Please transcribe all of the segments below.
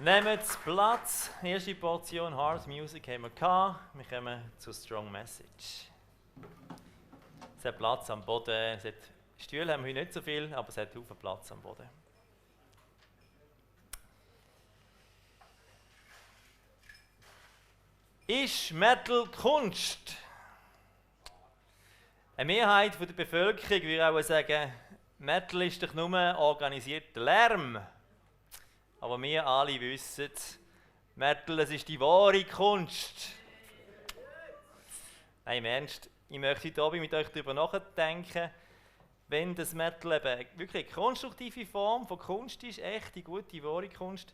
Nehmt Platz. Erste Portion Hard Music haben wir gehabt. Wir kommen zu Strong Message. Es hat Platz am Boden. Stühle haben wir heute nicht so viel, aber es hat viel Platz am Boden. Ist Metal Kunst? Eine Mehrheit der Bevölkerung würde auch sagen, Metal ist doch nur organisierter Lärm. Aber wir alle wissen, Metal, das ist die wahre Kunst. Nein, im Ernst, ich möchte heute Abend mit euch darüber nachdenken, wenn das Metal eben wirklich eine konstruktive Form von Kunst ist, echte, gute, wahre Kunst,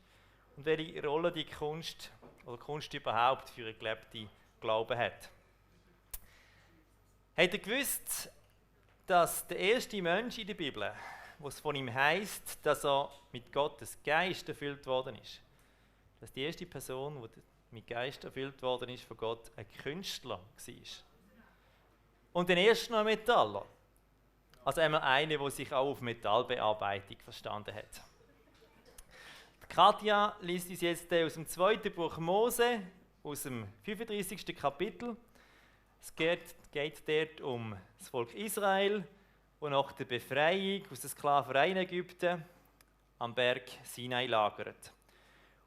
und welche Rolle die Kunst oder Kunst überhaupt für einen gelebten Glauben hat. Habt ihr gewusst, dass der erste Mensch in der Bibel, wo es von ihm heisst, dass er mit Gottes Geist erfüllt worden ist, dass die erste Person, die mit Geist erfüllt worden ist von Gott, ein Künstler war. Und den ersten noch ein Metaller. Also einmal einer, der sich auch auf Metallbearbeitung verstanden hat. Katja liest uns jetzt aus dem 2. Buch Mose, aus dem 35. Kapitel. Es geht dort um das Volk Israel, das nach der Befreiung aus der Sklaverei in Ägypten am Berg Sinai lagert.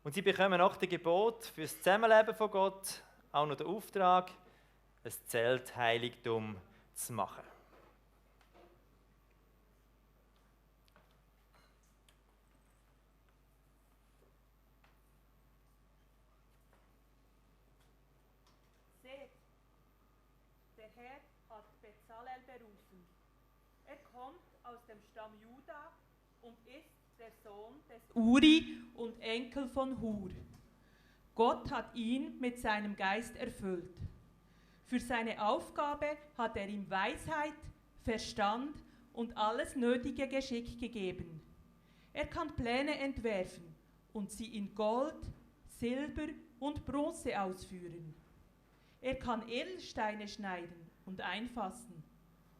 Und sie bekommen nach dem Gebot für das Zusammenleben von Gott auch noch den Auftrag, ein Zeltheiligtum zu machen. Seht, der Herr hat Bezalel berufen. Er kommt aus dem Stamm Juda und ist der Sohn des Uri und Enkel von Hur. Gott hat ihn mit seinem Geist erfüllt. Für seine Aufgabe hat er ihm Weisheit, Verstand und alles nötige Geschick gegeben. Er kann Pläne entwerfen und sie in Gold, Silber und Bronze ausführen. Er kann Edelsteine schneiden und einfassen,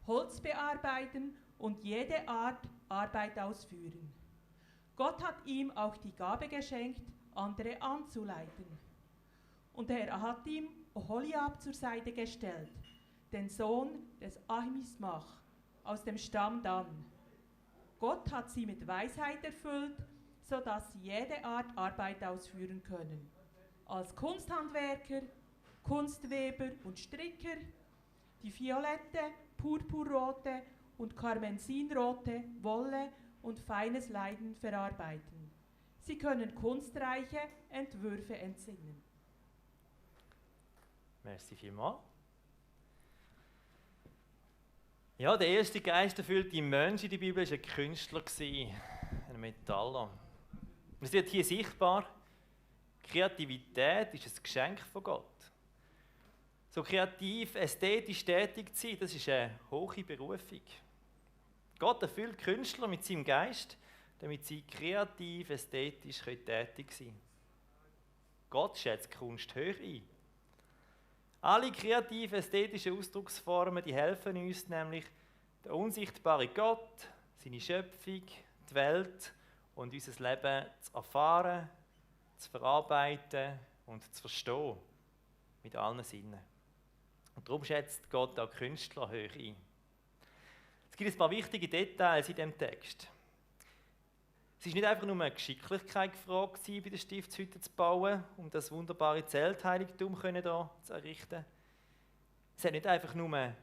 Holz bearbeiten und jede Art Arbeit ausführen. Gott hat ihm auch die Gabe geschenkt, andere anzuleiten. Und er hat ihm Oholiab zur Seite gestellt, den Sohn des Ahimismach, aus dem Stamm Dan. Gott hat sie mit Weisheit erfüllt, sodass sie jede Art Arbeit ausführen können. Als Kunsthandwerker, Kunstweber und Stricker, die violette, purpurrote und karmesinrote Wolle und feines Leiden verarbeiten. Sie können kunstreiche Entwürfe entsinnen. Merci vielmals. Ja, der erste geisterfüllte Mensch in der Bibel war ein Künstler, ein Metaller. Es wird hier sichtbar, Kreativität ist ein Geschenk von Gott. So kreativ, ästhetisch tätig zu sein, das ist eine hohe Berufung. Gott erfüllt Künstler mit seinem Geist, damit sie kreativ, ästhetisch tätig sein können. Gott schätzt Kunst hoch ein. Alle kreativen, ästhetischen Ausdrucksformen, die helfen uns nämlich, den unsichtbaren Gott, seine Schöpfung, die Welt und unser Leben zu erfahren, zu verarbeiten und zu verstehen. Mit allen Sinnen. Und darum schätzt Gott auch Künstler hoch ein. Es gibt ein paar wichtige Details in diesem Text. Es war nicht einfach nur eine Geschicklichkeit gefragt, bei der Stiftshütte zu bauen, um das wunderbare Zeltheiligtum hier zu errichten. Es hat nicht einfach nur einen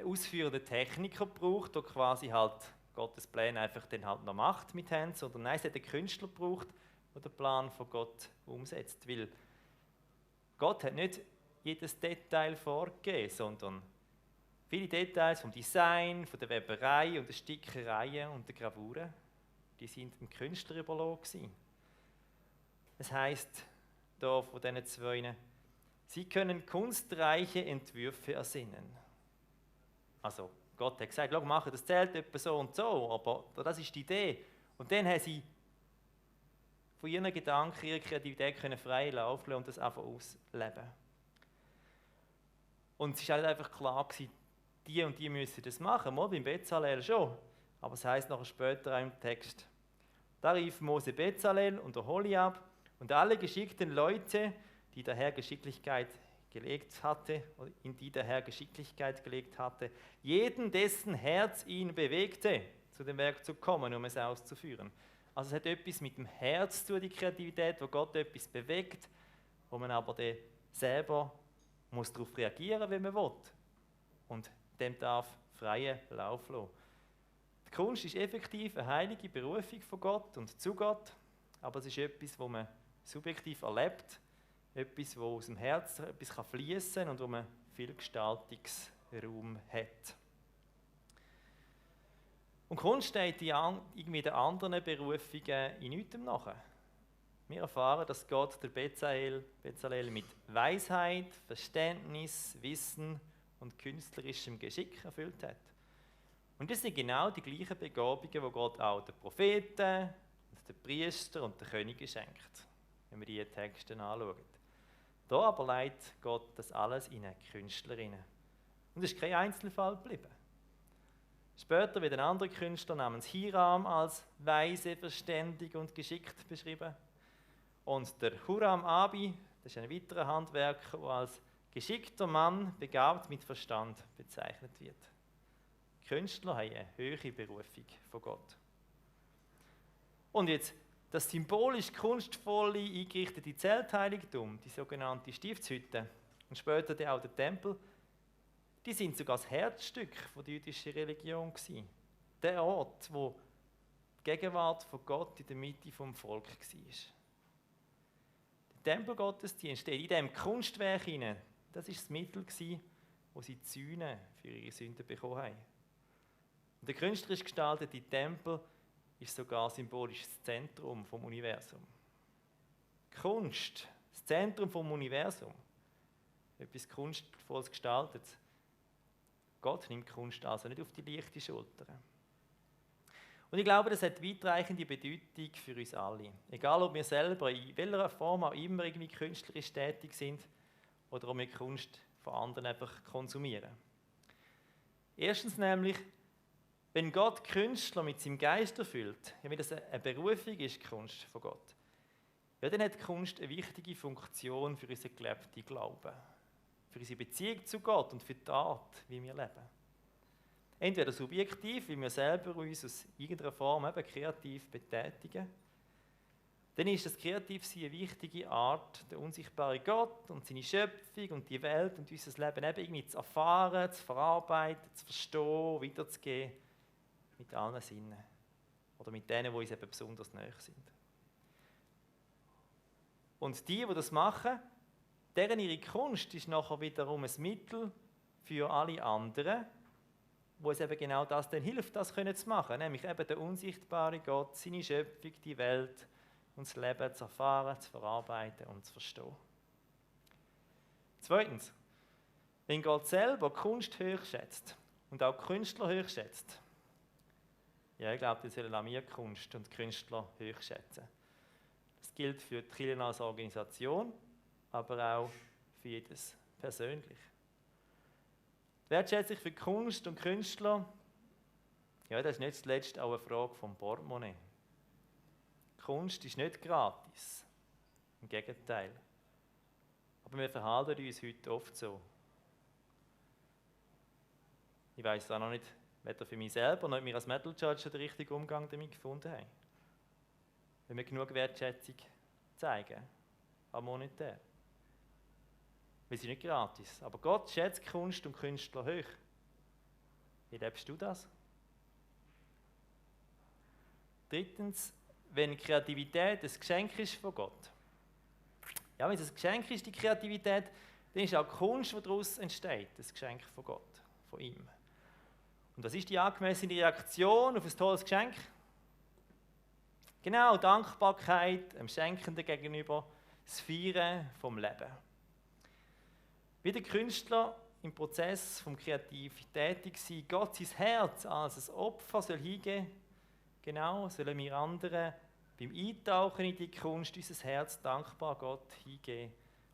ausführenden Techniker gebraucht, der quasi halt Gottes Pläne einfach dann halt noch macht mit Händen, sondern nein, es hat einen Künstler gebraucht, der den Plan von Gott umsetzt. Weil Gott hat nicht jedes Detail vorgegeben, sondern viele Details vom Design, von der Weberei und der Stickereien und der Gravuren, die sind dem Künstler überlassen. Es heisst hier von diesen zwei, sie können kunstreiche Entwürfe ersinnen. Also Gott hat gesagt, schau, machen das Zelt etwa so und so, aber das ist die Idee. Und dann haben sie von ihren Gedanken, ihrer Kreativität können frei laufen lassen und das einfach ausleben. Und es war halt einfach klar gewesen, die und die müssen das machen, mal beim Bezalel schon. Aber es heisst nachher später im Text, da rief Mose Bezalel und Oholiab Und alle geschickten Leute, die der Herr Geschicklichkeit gelegt hatte, oder in die der Herr Geschicklichkeit gelegt hatte, jeden, dessen Herz ihn bewegte, zu dem Werk zu kommen, um es auszuführen. Also es hat etwas mit dem Herz zu tun, die Kreativität, wo Gott etwas bewegt, wo man aber dann selber muss darauf reagieren, wenn man will. Und dem darf freien Lauf lassen. Die Kunst ist effektiv eine heilige Berufung von Gott und zu Gott, aber es ist etwas, wo man subjektiv erlebt, etwas, wo aus dem Herzen etwas fließen kann und wo man viel Gestaltungsraum hat. Und Kunst steht irgendwie den anderen Berufungen in nichts nach. Wir erfahren, dass Gott der Bezalel mit Weisheit, Verständnis, Wissen und künstlerischem Geschick erfüllt hat. Und das sind genau die gleichen Begabungen, die Gott auch den Propheten, den Priestern und den Königen schenkt, wenn wir diese Texte anschauen. Da aber leitet Gott das alles in eine Künstlerin. Und es ist kein Einzelfall geblieben. Später wird ein anderer Künstler namens Hiram als weise, verständig und geschickt beschrieben. Und der Huram-Abi, das ist ein weiterer Handwerker, der als geschickter Mann, begabt mit Verstand bezeichnet wird. Künstler haben eine hohe Berufung von Gott. Und jetzt das symbolisch kunstvolle eingerichtete Zeltheiligtum, die sogenannte Stiftshütte und später dann auch der Tempel, die sind sogar das Herzstück der jüdischen Religion gewesen. Der Ort, wo die Gegenwart von Gott in der Mitte vom Volk war. Der Tempelgottesdienst in diesem Kunstwerk hinein, das war das Mittel gewesen, wo sie die Sühne für ihre Sünden bekommen haben. Und der künstlerisch gestaltete Tempel ist sogar symbolisch das Zentrum vom Universum. Kunst, das Zentrum vom Universum, etwas Kunstvolles gestaltet. Gott nimmt Kunst also nicht auf die leichte Schulter. Und ich glaube, das hat weitreichende Bedeutung für uns alle. Egal, ob wir selber in welcher Form auch immer irgendwie künstlerisch tätig sind oder ob wir Kunst von anderen einfach konsumieren. Erstens nämlich, wenn Gott Künstler mit seinem Geist erfüllt, wenn das eine Berufung ist, die Kunst von Gott, ja, dann hat Kunst eine wichtige Funktion für unseren gelebten Glauben, für unsere Beziehung zu Gott und für die Art, wie wir leben. Entweder subjektiv, wie wir selber uns aus irgendeiner Form eben kreativ betätigen, dann ist das Kreativsein eine wichtige Art, den unsichtbaren Gott und seine Schöpfung und die Welt und unser Leben eben irgendwie zu erfahren, zu verarbeiten, zu verstehen, weiterzugeben, mit allen Sinnen. Oder mit denen, die uns eben besonders nahe sind. Und die das machen, deren ihre Kunst ist nachher wiederum ein Mittel für alle anderen, wo es eben genau das dann hilft, das zu machen. Nämlich eben der unsichtbare Gott, seine Schöpfung, die Welt und das Leben zu erfahren, zu verarbeiten und zu verstehen. Zweitens, wenn Gott selber Kunst hoch schätzt und auch Künstler hoch schätzt, ja, ich glaube, wir sollen auch wir Kunst und Künstler hoch schätzen. Das gilt für die Kirche als Organisation, aber auch für jedes persönlich. Die Wertschätzung für Kunst und Künstler, ja, das ist nicht zuletzt auch eine Frage vom Portemonnaie. Kunst ist nicht gratis, im Gegenteil. Aber wir verhalten uns heute oft so. Ich weiss auch noch nicht, weder für mich selber noch wir als Metal Church den richtigen Umgang damit gefunden haben. Wenn wir genug Wertschätzung zeigen, auch monetär. Wir sind nicht gratis. Aber Gott schätzt Kunst und Künstler hoch. Wie lebst du das? Drittens, wenn Kreativität ein Geschenk ist von Gott. Ja, wenn es ein Geschenk ist, die Kreativität, dann ist auch die Kunst, die daraus entsteht, ein Geschenk von Gott, von ihm. Und was ist die angemessene Reaktion auf ein tolles Geschenk? Genau, Dankbarkeit dem Schenkenden gegenüber, das Feiern vom Leben. Wie der Künstler im Prozess vom kreativ tätig sein, Gott sein Herz als ein Opfer soll hingeben, genau, sollen wir anderen beim Eintauchen in die Kunst unser Herz dankbar Gott hingeben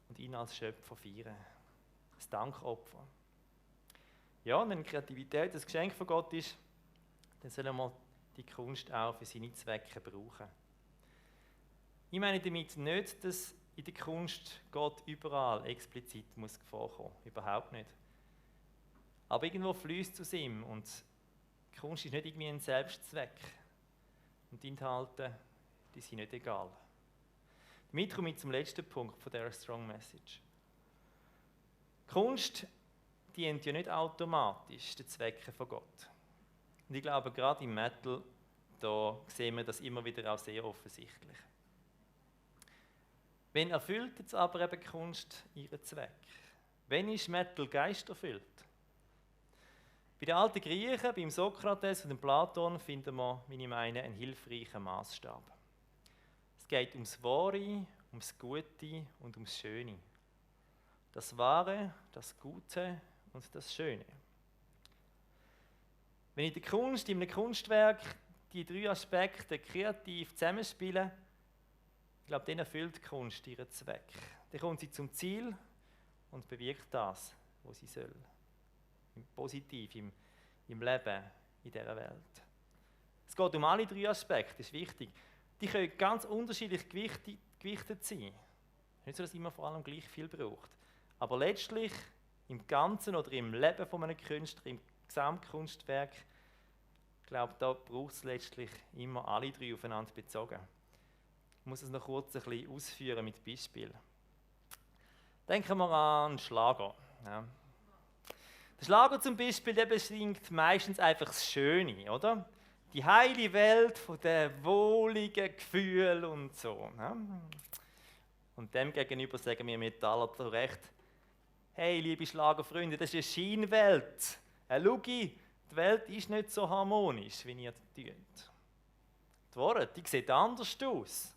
und ihn als Schöpfer feiern. Das Dankopfer. Ja, und wenn Kreativität ein Geschenk von Gott ist, dann sollen wir die Kunst auch für seine Zwecke brauchen. Ich meine damit nicht, dass in der Kunst Gott überall explizit muss vorkommen. Überhaupt nicht. Aber irgendwo fließt es aus ihm und die Kunst ist nicht irgendwie ein Selbstzweck. Und die Inhalte, die sind nicht egal. Damit komme ich zum letzten Punkt von dieser Strong Message. Kunst dient ja nicht automatisch den Zwecken von Gott. Und ich glaube, gerade im Metal, da sehen wir das immer wieder auch sehr offensichtlich. Wenn erfüllt jetzt aber eben Kunst ihren Zweck? Wenn ist Metal geisterfüllt? Bei den alten Griechen, beim Sokrates und dem Platon, finden wir, wie ich meine, einen hilfreichen Maßstab. Es geht ums Wahre, ums Gute und ums Schöne. Das Wahre, das Gute und das Schöne. Wenn in der Kunst, in einem Kunstwerk, die drei Aspekte kreativ zusammenspielen, ich glaube, dann erfüllt die Kunst ihren Zweck. Dann kommt sie zum Ziel und bewirkt das, was sie soll. Positiv im Leben in dieser Welt. Es geht um alle drei Aspekte, das ist wichtig. Die können ganz unterschiedlich gewichtet sein. Nicht so, dass immer vor allem gleich viel braucht. Aber letztlich im Ganzen oder im Leben von einem Künstler, im Gesamtkunstwerk, ich glaube, da braucht es letztlich immer alle drei aufeinander bezogen. Ich muss es noch kurz ein bisschen ausführen mit Beispielen. Denken wir an einen Schlager. Ja. Der Schlager zum Beispiel, der besingt meistens einfach das Schöne, oder? Die heile Welt von den wohligen Gefühlen und so. Ja. Und dem gegenüber sagen wir Metaller zu Recht, hey, liebe Schlagerfreunde, das ist eine Scheinwelt. Schau, die Welt ist nicht so harmonisch, wie ihr das tut. Die Worte, die sieht anders aus.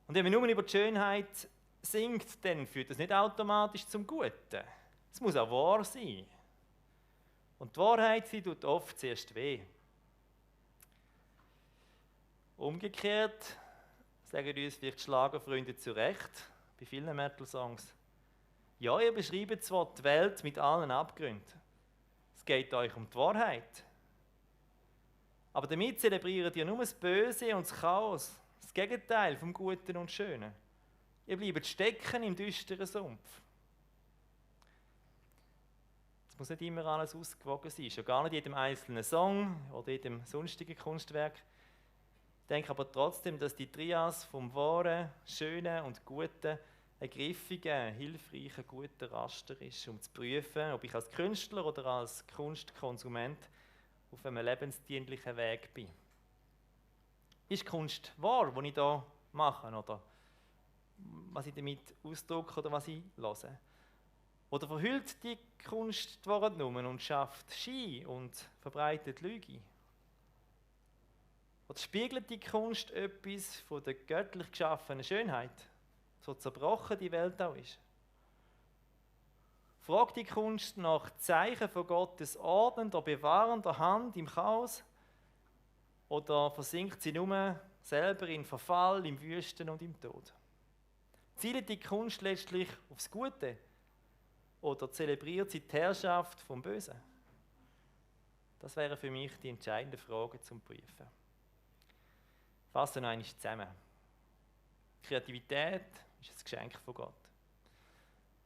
Und wenn man nur über die Schönheit singt, dann führt das nicht automatisch zum Guten. Es muss auch wahr sein. Und die Wahrheit, sie tut oft zuerst weh. Umgekehrt sagen uns vielleicht Schlagerfreunde zu Recht, bei vielen Metal-Songs, ja, ihr beschreibt zwar die Welt mit allen Abgründen. Es geht euch um die Wahrheit. Aber damit zelebriert ihr nur das Böse und das Chaos, das Gegenteil vom Guten und Schönen. Ihr bleibt stecken im düsteren Sumpf. Es muss nicht immer alles ausgewogen sein, schon gar nicht in jedem einzelnen Song oder jedem sonstigen Kunstwerk. Ich denke aber trotzdem, dass die Trias vom Wahren, Schönen und Guten ein griffiger, hilfreicher, guter Raster ist, um zu prüfen, ob ich als Künstler oder als Kunstkonsument auf einem lebensdienlichen Weg bin. Ist Kunst wahr, was ich hier mache, oder was ich damit ausdrücke oder was ich höre? Oder verhüllt die Kunst die Wahrheit nur und schafft Schein und verbreitet Lüge? Oder spiegelt die Kunst etwas von der göttlich geschaffenen Schönheit, so zerbrochen die Welt auch ist? Fragt die Kunst nach Zeichen von Gottes ordnender, bewahrender Hand im Chaos? Oder versinkt sie nur selber in Verfall, im Wüsten und im Tod? Zielt die Kunst letztlich aufs Gute? Oder zelebriert sie die Herrschaft vom Bösen? Das wären für mich die entscheidenden Fragen zum Prüfen. Fassen wir noch einmal zusammen. Kreativität ist ein Geschenk von Gott.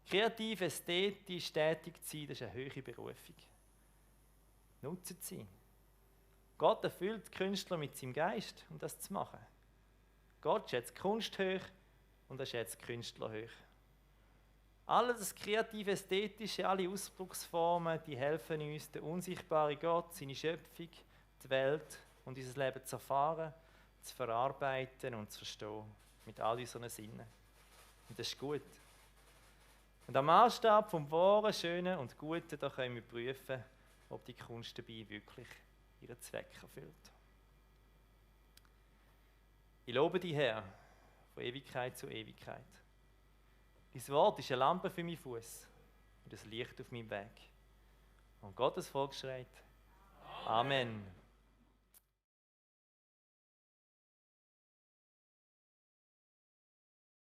Kreativ, ästhetisch tätig zu sein, das ist eine hohe Berufung. Nutzen sie. Gott erfüllt die Künstler mit seinem Geist, um das zu machen. Gott schätzt Kunst hoch und er schätzt Künstler hoch. Alles das kreative, ästhetische, alle Ausdrucksformen, die helfen uns, den unsichtbaren Gott, seine Schöpfung, die Welt und unser Leben zu erfahren, zu verarbeiten und zu verstehen. Mit all unseren Sinnen. Und das ist gut. Und am Maßstab vom Wahren, Schönen und Guten, da können wir prüfen, ob die Kunst dabei wirklich ihren Zweck erfüllt. Ich lobe dich, Herr, von Ewigkeit zu Ewigkeit. Dein Wort ist eine Lampe für meinen Fuß und ein Licht auf meinem Weg. Und Gottes Volk schreit: Amen.